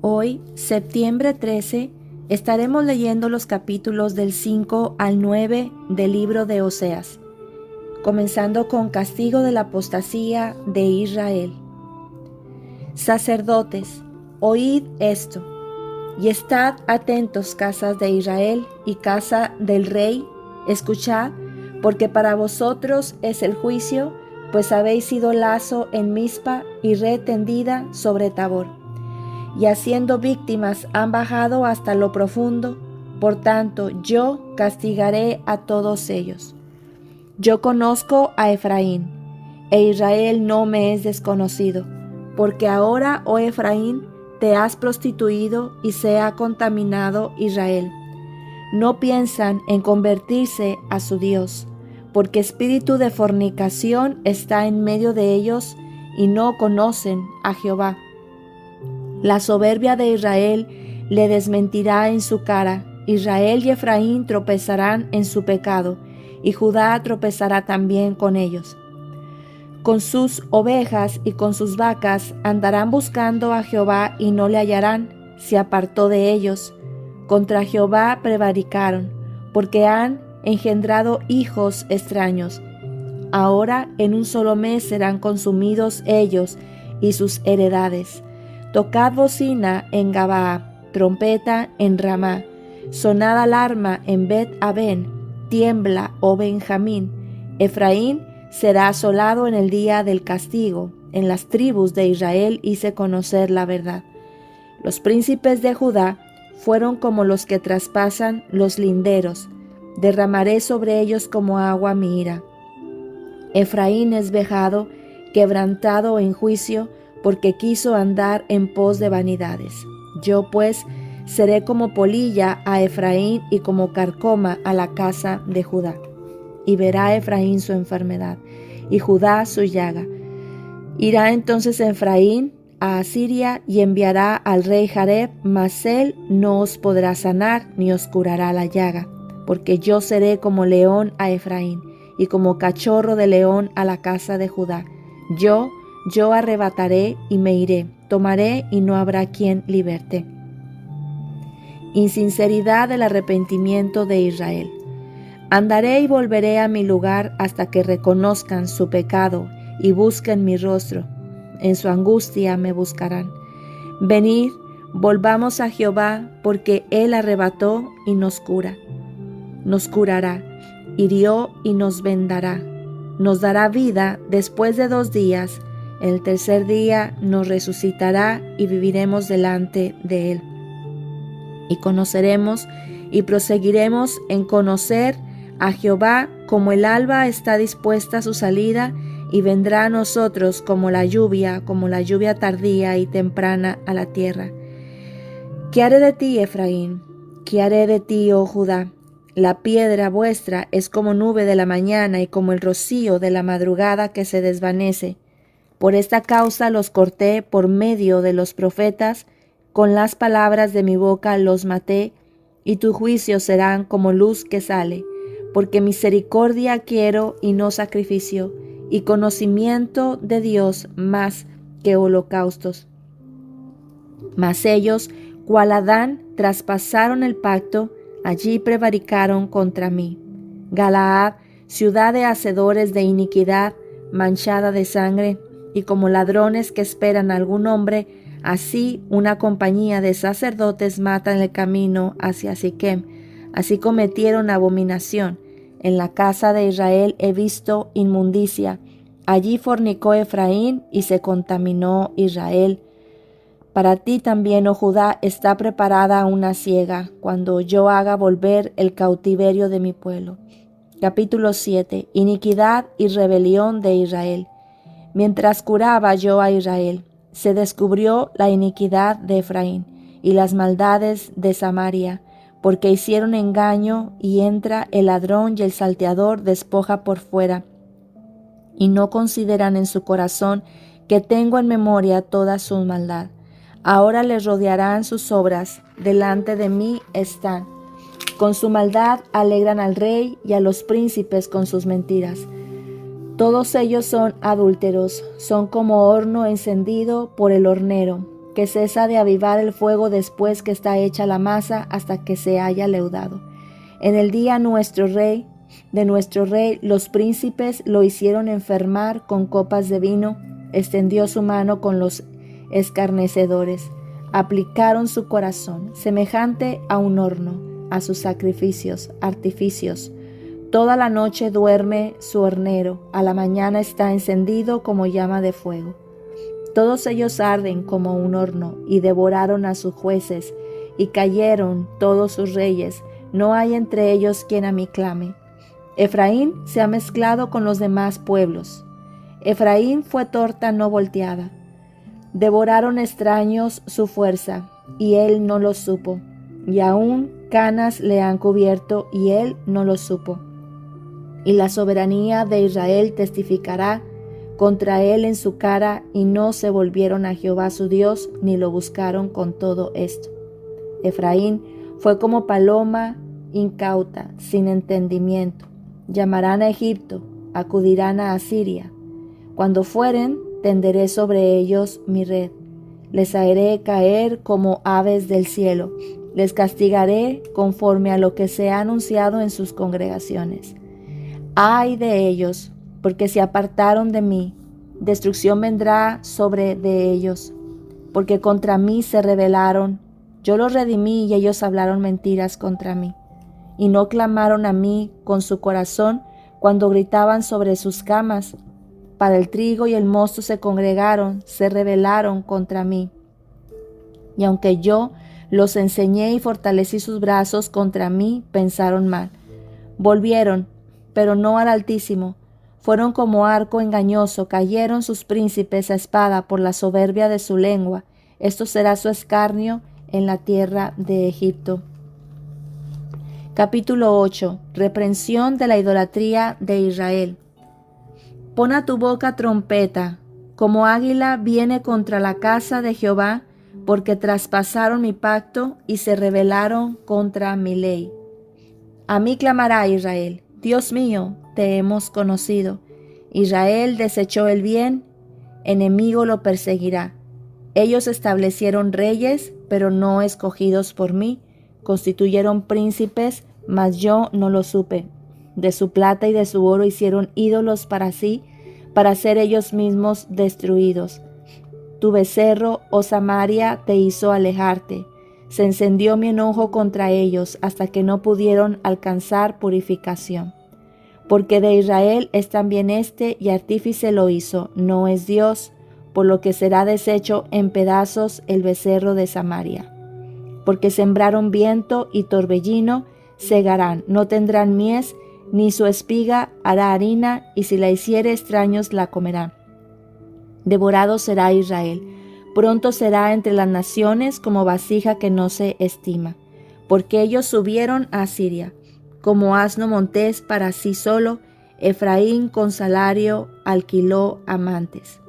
Hoy, septiembre 13, estaremos leyendo los capítulos del 5 al 9 del libro de Oseas, comenzando con castigo de la apostasía de Israel. Sacerdotes, oíd esto, y estad atentos, casas de Israel y casa del rey, escuchad, porque para vosotros es el juicio, pues habéis sido lazo en Mizpa y red tendida sobre Tabor. Y haciendo víctimas han bajado hasta lo profundo, por tanto yo castigaré a todos ellos. Yo conozco a Efraín, e Israel no me es desconocido, porque ahora, oh Efraín, te has prostituido y se ha contaminado Israel. No piensan en convertirse a su Dios, porque espíritu de fornicación está en medio de ellos y no conocen a Jehová. La soberbia de Israel le desmentirá en su cara. Israel y Efraín tropezarán en su pecado, y Judá tropezará también con ellos. Con sus ovejas y con sus vacas andarán buscando a Jehová y no le hallarán, se apartó de ellos. Contra Jehová prevaricaron, porque han engendrado hijos extraños. Ahora en un solo mes serán consumidos ellos y sus heredades. Tocad bocina en Gabaa, trompeta en Ramá, sonad alarma en Bet-Aven, tiembla, oh Benjamín. Efraín será asolado en el día del castigo, en las tribus de Israel hice conocer la verdad. Los príncipes de Judá fueron como los que traspasan los linderos, derramaré sobre ellos como agua mi ira. Efraín es vejado, quebrantado en juicio, porque quiso andar en pos de vanidades. Yo pues seré como polilla a Efraín y como carcoma a la casa de Judá. Y verá Efraín su enfermedad, y Judá su llaga. Irá entonces Efraín a Asiria y enviará al rey Jareb, mas él no os podrá sanar ni os curará la llaga, porque yo seré como león a Efraín, y como cachorro de león a la casa de Judá. Yo arrebataré y me iré, tomaré y no habrá quien liberte. Insinceridad del arrepentimiento de Israel. Andaré y volveré a mi lugar hasta que reconozcan su pecado y busquen mi rostro. En su angustia me buscarán. Venid, volvamos a Jehová, porque Él arrebató y nos cura. Nos curará, hirió y nos vendará. Nos dará vida después de 2 días. El tercer día nos resucitará y viviremos delante de Él. Y conoceremos y proseguiremos en conocer a Jehová, como el alba está dispuesta a su salida, y vendrá a nosotros como la lluvia tardía y temprana a la tierra. ¿Qué haré de ti, Efraín? ¿Qué haré de ti, oh Judá? La piedra vuestra es como nube de la mañana y como el rocío de la madrugada que se desvanece. Por esta causa los corté por medio de los profetas, con las palabras de mi boca los maté, y tus juicios serán como luz que sale, porque misericordia quiero y no sacrificio, y conocimiento de Dios más que holocaustos. Mas ellos, cual Adán, traspasaron el pacto, allí prevaricaron contra mí. Galaad, ciudad de hacedores de iniquidad, manchada de sangre, y como ladrones que esperan a algún hombre, así una compañía de sacerdotes matan el camino hacia Siquem. Así cometieron abominación. En la casa de Israel he visto inmundicia. Allí fornicó Efraín y se contaminó Israel. Para ti también, oh Judá, está preparada una siega, cuando yo haga volver el cautiverio de mi pueblo. Capítulo 7. Iniquidad y rebelión de Israel. Mientras curaba yo a Israel, se descubrió la iniquidad de Efraín y las maldades de Samaria, porque hicieron engaño y entra el ladrón y el salteador despoja por fuera, y no consideran en su corazón que tengo en memoria toda su maldad. Ahora les rodearán sus obras, delante de mí están. Con su maldad alegran al rey y a los príncipes con sus mentiras. Todos ellos son adúlteros, son como horno encendido por el hornero. que cesa de avivar el fuego después que está hecha la masa hasta que se haya leudado. En el día de nuestro rey, los príncipes lo hicieron enfermar con copas de vino, extendió su mano con los escarnecedores, aplicaron su corazón, semejante a un horno, a sus sacrificios, artificios. Toda la noche duerme su hornero, a la mañana está encendido como llama de fuego. Todos ellos arden como un horno, y devoraron a sus jueces, y cayeron todos sus reyes, no hay entre ellos quien a mí clame. Efraín se ha mezclado con los demás pueblos. Efraín fue torta no volteada. Devoraron extraños su fuerza, y él no lo supo, y aún canas le han cubierto, y él no lo supo. Y la soberanía de Israel testificará contra él en su cara, y no se volvieron a Jehová su Dios, ni lo buscaron con todo esto. Efraín fue como paloma incauta, sin entendimiento. Llamarán a Egipto, acudirán a Asiria. Cuando fueren, tenderé sobre ellos mi red. Les haré caer como aves del cielo. Les castigaré conforme a lo que se ha anunciado en sus congregaciones. Ay de ellos, porque se apartaron de mí. Destrucción vendrá sobre de ellos, porque contra mí se rebelaron. Yo los redimí y ellos hablaron mentiras contra mí. Y no clamaron a mí con su corazón cuando gritaban sobre sus camas. Para el trigo y el mosto se congregaron, se rebelaron contra mí. Y aunque yo los enseñé y fortalecí sus brazos contra mí, pensaron mal. Volvieron, pero no al Altísimo. Fueron como arco engañoso, cayeron sus príncipes a espada por la soberbia de su lengua. Esto será su escarnio en la tierra de Egipto. Capítulo 8. Reprensión de la idolatría de Israel. Pon a tu boca trompeta, como águila viene contra la casa de Jehová, porque traspasaron mi pacto y se rebelaron contra mi ley. A mí clamará Israel, Dios mío, te hemos conocido. Israel desechó el bien, enemigo lo perseguirá. Ellos establecieron reyes, pero no escogidos por mí, constituyeron príncipes, mas yo no lo supe. De su plata y de su oro hicieron ídolos para sí, para ser ellos mismos destruidos. Tu becerro, oh Samaria, te hizo alejarte. Se encendió mi enojo contra ellos hasta que no pudieron alcanzar purificación. Porque de Israel es también y artífice lo hizo, no es Dios, por lo que será deshecho en pedazos el becerro de Samaria. Porque sembraron viento y torbellino, segarán, no tendrán mies, ni su espiga hará harina, y si la hiciere extraños la comerán. Devorado será Israel, pronto será entre las naciones como vasija que no se estima, porque ellos subieron a Asiria, como asno montés para sí solo, Efraín con salario alquiló amantes.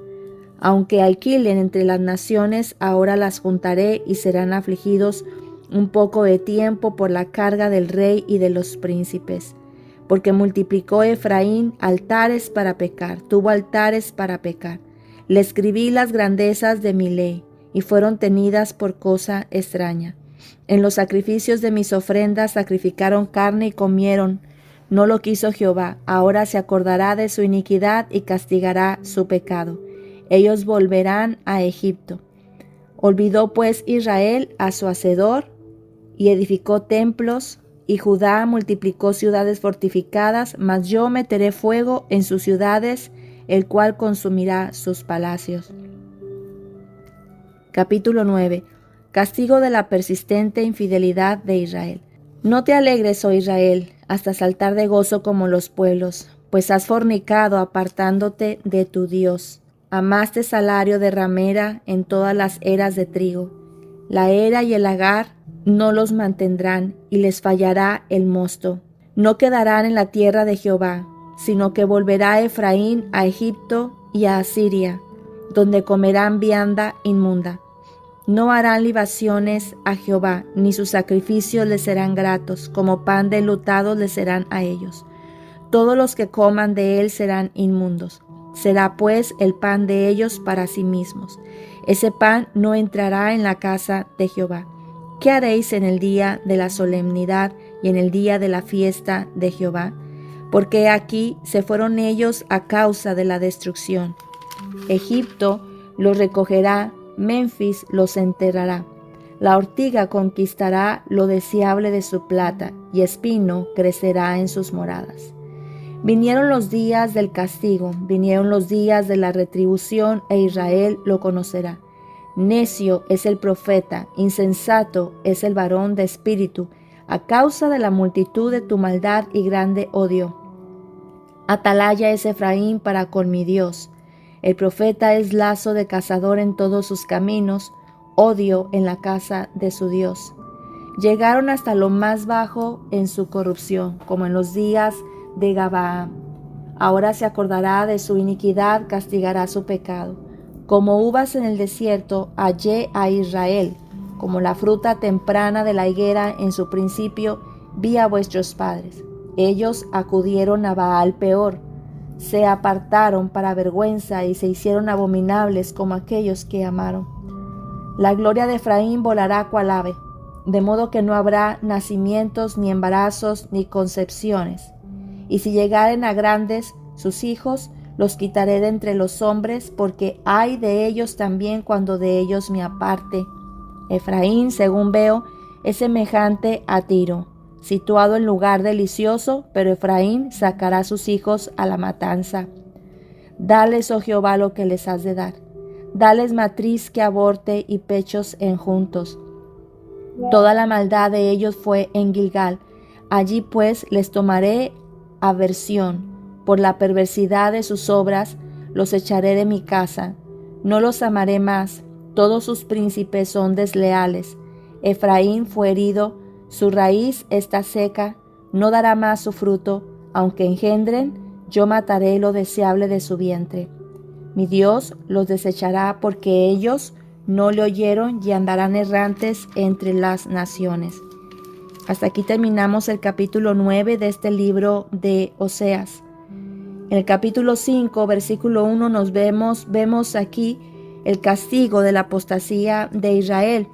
Aunque alquilen entre las naciones, ahora las juntaré y serán afligidos un poco de tiempo por la carga del rey y de los príncipes. Porque multiplicó Efraín altares para pecar, tuvo altares para pecar. Le escribí las grandezas de mi ley, y fueron tenidas por cosa extraña. En los sacrificios de mis ofrendas sacrificaron carne y comieron. No lo quiso Jehová, ahora se acordará de su iniquidad y castigará su pecado. Ellos volverán a Egipto. Olvidó pues Israel a su hacedor y edificó templos, y Judá multiplicó ciudades fortificadas, mas yo meteré fuego en sus ciudades, el cual consumirá sus palacios. Capítulo 9. Castigo de la persistente infidelidad de Israel. No te alegres, oh Israel, hasta saltar de gozo como los pueblos, pues has fornicado apartándote de tu Dios. Amaste salario de ramera en todas las eras de trigo. La era y el lagar no los mantendrán, y les fallará el mosto. No quedarán en la tierra de Jehová, sino que volverá Efraín a Egipto y a Asiria, donde comerán vianda inmunda. No harán libaciones a Jehová, ni sus sacrificios les serán gratos, como pan de enlutados les serán a ellos. Todos los que coman de él serán inmundos. será pues el pan de ellos para sí mismos. Ese pan no entrará en la casa de Jehová. ¿Qué haréis en el día de la solemnidad y en el día de la fiesta de Jehová? Porque aquí se fueron ellos a causa de la destrucción. Egipto los recogerá, Memphis los enterrará. La ortiga conquistará lo deseable de su plata, y espino crecerá en sus moradas. Vinieron los días del castigo, vinieron los días de la retribución, e Israel lo conocerá. Necio es el profeta, insensato es el varón de espíritu, a causa de la multitud de tu maldad y grande odio. Atalaya es Efraín para con mi Dios. El profeta es lazo de cazador en todos sus caminos, odio en la casa de su Dios. Llegaron hasta lo más bajo en su corrupción, como en los días de Gabaa. Ahora se acordará de su iniquidad, castigará su pecado. Como uvas en el desierto, hallé a Israel. Como la fruta temprana de la higuera en su principio, vi a vuestros padres. Ellos acudieron a Baal peor. Se apartaron para vergüenza y se hicieron abominables como aquellos que amaron. La gloria de Efraín volará cual ave, de modo que no habrá nacimientos, ni embarazos, ni concepciones. Y si llegaren a grandes sus hijos, los quitaré de entre los hombres, porque hay de ellos también cuando de ellos me aparte. Efraín, según veo, es semejante a Tiro, situado en lugar delicioso, pero Efraín sacará a sus hijos a la matanza. Dales, oh Jehová, lo que les has de dar. Dales matriz que aborte y pechos enjuntos. Toda la maldad de ellos fue en Gilgal. Allí pues les tomaré aversión. Por la perversidad de sus obras los echaré de mi casa. No los amaré más. Todos sus príncipes son desleales. Efraín fue herido, su raíz está seca, no dará más su fruto. Aunque engendren, yo mataré lo deseable de su vientre. Mi Dios los desechará porque ellos no le oyeron y andarán errantes entre las naciones. Hasta aquí terminamos el capítulo 9 de este libro de Oseas. En el capítulo 5, versículo 1 vemos aquí el castigo de la apostasía de Israel.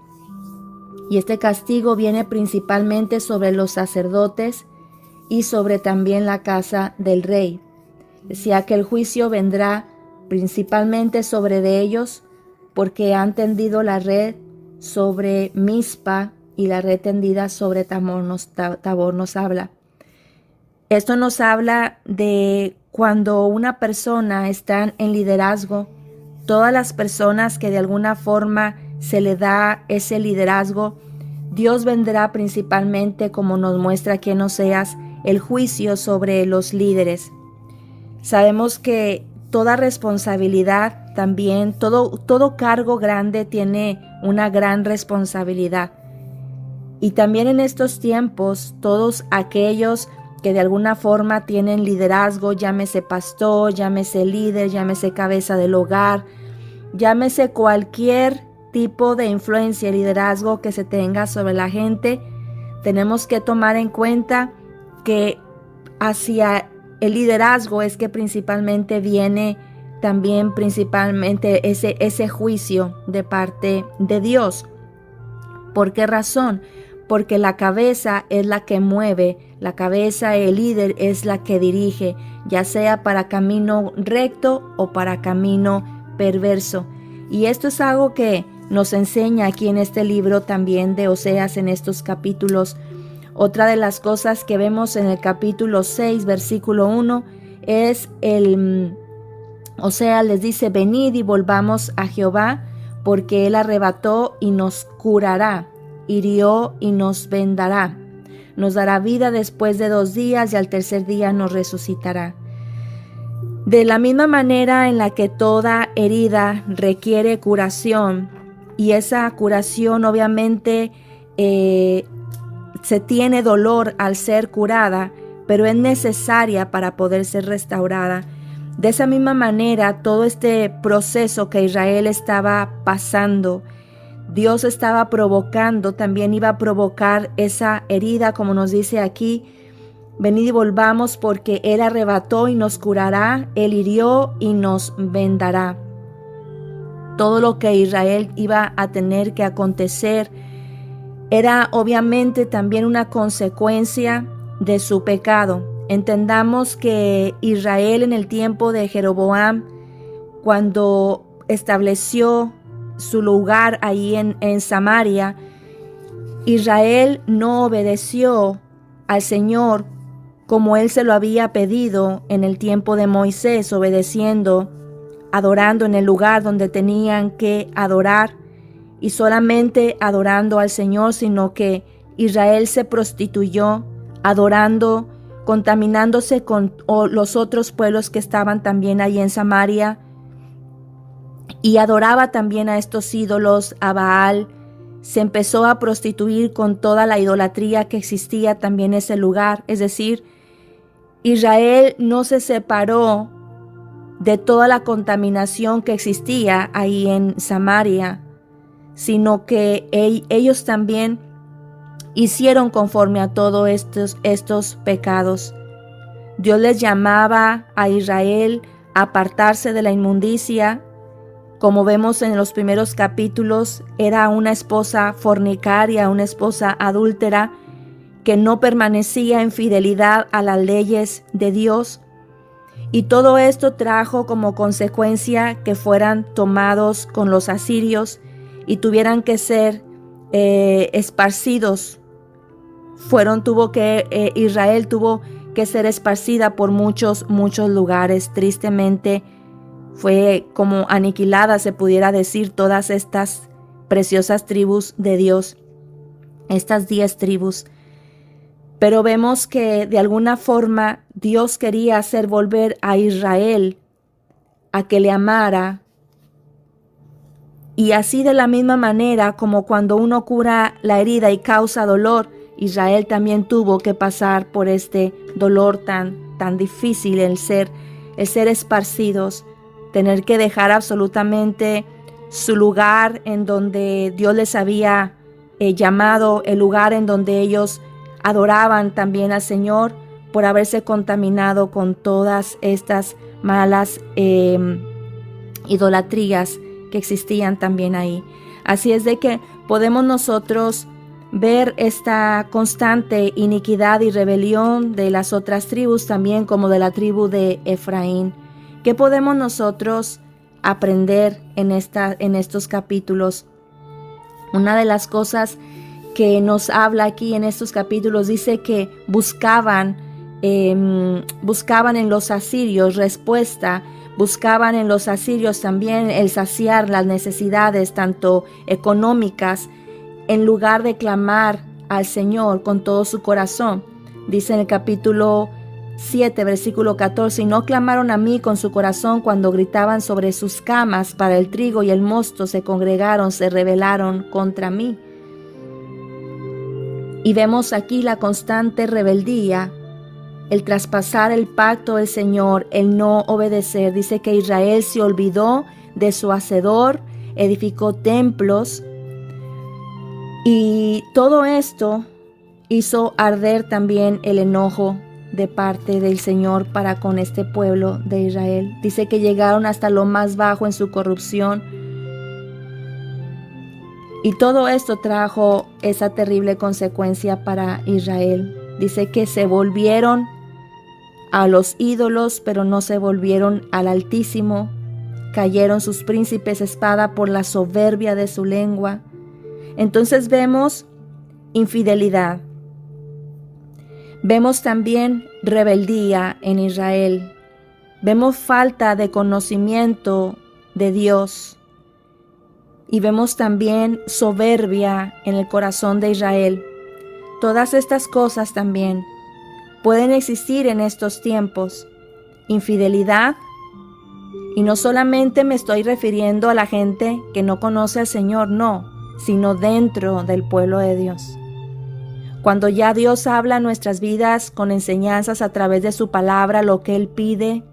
Y este castigo viene principalmente sobre los sacerdotes y sobre también la casa del rey. Decía que el juicio vendrá principalmente sobre de ellos porque han tendido la red sobre Mizpa y la red tendida sobre Tabor nos habla. Esto nos habla de cuando una persona está en liderazgo, todas las personas que de alguna forma se le da ese liderazgo, Dios vendrá principalmente, como nos muestra aquí en Oseas, el juicio sobre los líderes. Sabemos que toda responsabilidad también, todo cargo grande tiene una gran responsabilidad. Y también en estos tiempos, todos aquellos que de alguna forma tienen liderazgo, llámese pastor, llámese líder, llámese cabeza del hogar, llámese cualquier tipo de influencia y liderazgo que se tenga sobre la gente, tenemos que tomar en cuenta que hacia el liderazgo es que principalmente viene también ese juicio de parte de Dios. ¿Por qué razón? Porque la cabeza es la que mueve, la cabeza, el líder es la que dirige, ya sea para camino recto o para camino perverso. Y esto es algo que nos enseña aquí en este libro también de Oseas, en estos capítulos. Otra de las cosas que vemos en el capítulo 6, versículo 1, es Oseas les dice: venid y volvamos a Jehová, porque él arrebató y nos curará, hirió y nos vendará, nos dará vida después de 2 días y al tercer día nos resucitará. De la misma manera en la que toda herida requiere curación, y esa curación obviamente se tiene dolor al ser curada, pero es necesaria para poder ser restaurada. De esa misma manera, todo este proceso que Israel estaba pasando, Dios estaba provocando, también iba a provocar esa herida, como nos dice aquí, Venid y volvamos, porque Él arrebató y nos curará, Él hirió y nos vendará. Todo lo que Israel iba a tener que acontecer era obviamente también una consecuencia de su pecado. Entendamos que Israel en el tiempo de Jeroboam, cuando estableció su lugar ahí en Samaria, Israel no obedeció al Señor como Él se lo había pedido en el tiempo de Moisés, obedeciendo, adorando en el lugar donde tenían que adorar, y solamente adorando al Señor, sino que Israel se prostituyó, adorando, contaminándose con los otros pueblos que estaban también ahí en Samaria, y adoraba también a estos ídolos, a Baal. Se empezó a prostituir con toda la idolatría que existía también en ese lugar. Es decir, Israel no se separó de toda la contaminación que existía ahí en Samaria, sino que ellos también hicieron conforme a todos estos pecados. Dios les llamaba a Israel a apartarse de la inmundicia. Como vemos en los primeros capítulos, era una esposa fornicaria, una esposa adúltera, que no permanecía en fidelidad a las leyes de Dios. Y todo esto trajo como consecuencia que fueran tomados con los asirios y tuvieran que ser esparcidos. Israel tuvo que ser esparcida por muchos lugares. Tristemente fue como aniquilada, se pudiera decir, todas estas preciosas tribus de Dios, estas 10 tribus. Pero vemos que de alguna forma Dios quería hacer volver a Israel a que le amara. Y así, de la misma manera como cuando uno cura la herida y causa dolor, Israel también tuvo que pasar por este dolor tan difícil, el ser esparcidos, tener que dejar absolutamente su lugar en donde Dios les había llamado, el lugar en donde ellos adoraban también al Señor, por haberse contaminado con todas estas malas idolatrías que existían también ahí. Así es de que podemos nosotros ver esta constante iniquidad y rebelión de las otras tribus, también como de la tribu de Efraín. ¿Qué podemos nosotros aprender en estos capítulos? Una de las cosas que nos habla aquí en estos capítulos dice que buscaban en los asirios respuesta, buscaban en los asirios también el saciar las necesidades tanto económicas, en lugar de clamar al Señor con todo su corazón. Dice en el capítulo 7, versículo 14, y no clamaron a mí con su corazón cuando gritaban sobre sus camas para el trigo y el mosto, se congregaron, se rebelaron contra mí. Y vemos aquí la constante rebeldía, el traspasar el pacto del Señor, el no obedecer. Dice que Israel se olvidó de su hacedor, edificó templos, y todo esto hizo arder también el enojo de parte del Señor para con este pueblo de Israel. Dice que llegaron hasta lo más bajo en su corrupción. Y todo esto trajo esa terrible consecuencia para Israel. Dice que se volvieron a los ídolos, pero no se volvieron al Altísimo. Cayeron sus príncipes espada por la soberbia de su lengua. Entonces vemos infidelidad. Vemos también rebeldía en Israel. Vemos falta de conocimiento de Dios. Y vemos también soberbia en el corazón de Israel. Todas estas cosas también pueden existir en estos tiempos. Infidelidad. Y no solamente me estoy refiriendo a la gente que no conoce al Señor, no, sino dentro del pueblo de Dios. Cuando ya Dios habla en nuestras vidas con enseñanzas a través de su palabra, lo que Él pide,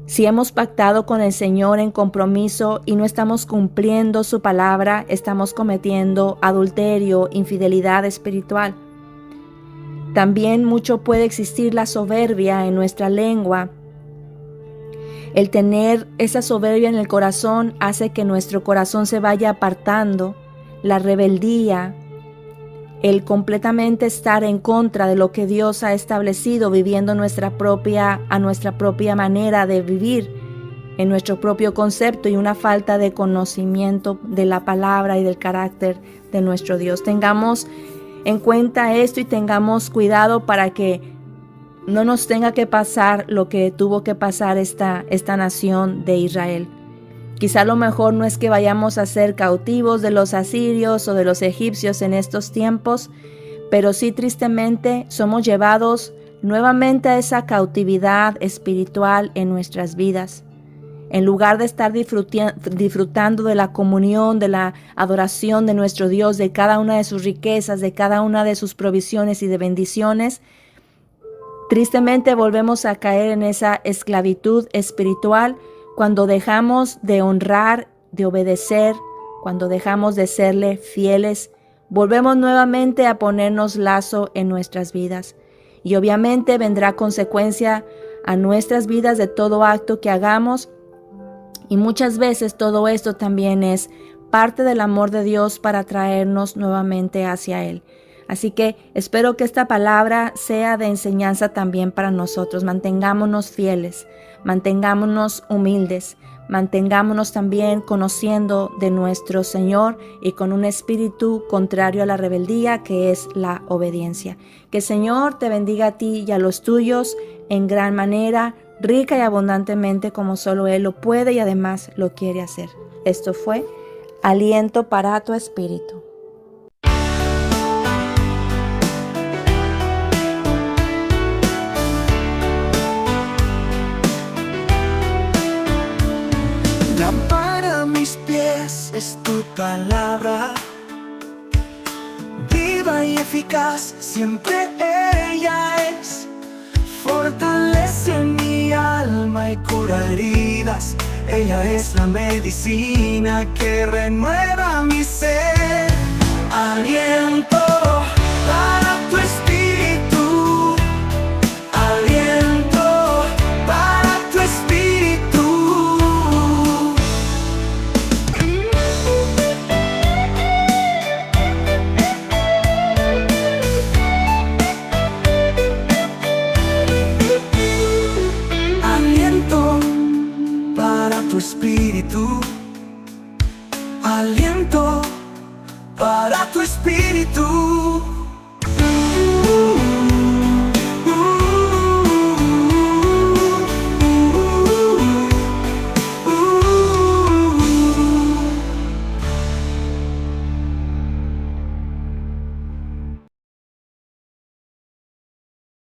si hemos pactado con el Señor en compromiso y no estamos cumpliendo su palabra, estamos cometiendo adulterio, infidelidad espiritual. También mucho puede existir la soberbia en nuestra lengua. El tener esa soberbia en el corazón hace que nuestro corazón se vaya apartando. La rebeldía, el completamente estar en contra de lo que Dios ha establecido, viviendo a nuestra propia manera de vivir, en nuestro propio concepto, y una falta de conocimiento de la palabra y del carácter de nuestro Dios. Tengamos en cuenta esto y tengamos cuidado para que no nos tenga que pasar lo que tuvo que pasar esta nación de Israel. Quizá lo mejor no es que vayamos a ser cautivos de los asirios o de los egipcios en estos tiempos, pero sí tristemente somos llevados nuevamente a esa cautividad espiritual en nuestras vidas. En lugar de estar disfrutando de la comunión, de la adoración de nuestro Dios, de cada una de sus riquezas, de cada una de sus provisiones y de bendiciones, tristemente volvemos a caer en esa esclavitud espiritual cuando dejamos de honrar, de obedecer, cuando dejamos de serle fieles. Volvemos nuevamente a ponernos lazo en nuestras vidas. Y obviamente vendrá consecuencia a nuestras vidas de todo acto que hagamos. Y muchas veces todo esto también es parte del amor de Dios para traernos nuevamente hacia Él. Así que espero que esta palabra sea de enseñanza también para nosotros. Mantengámonos fieles, mantengámonos humildes, mantengámonos también conociendo de nuestro Señor y con un espíritu contrario a la rebeldía, que es la obediencia. Que el Señor te bendiga a ti y a los tuyos en gran manera, rica y abundantemente como solo Él lo puede y además lo quiere hacer. Esto fue Aliento para tu Espíritu. Lámpara a mis pies es tu palabra, viva y eficaz, siempre ella es. Fortalece mi alma y cura heridas, ella es la medicina que renueva mi ser. Aliento para tu espíritu, aliento para tu espíritu. Aliento para tu espíritu, aliento para tu espíritu.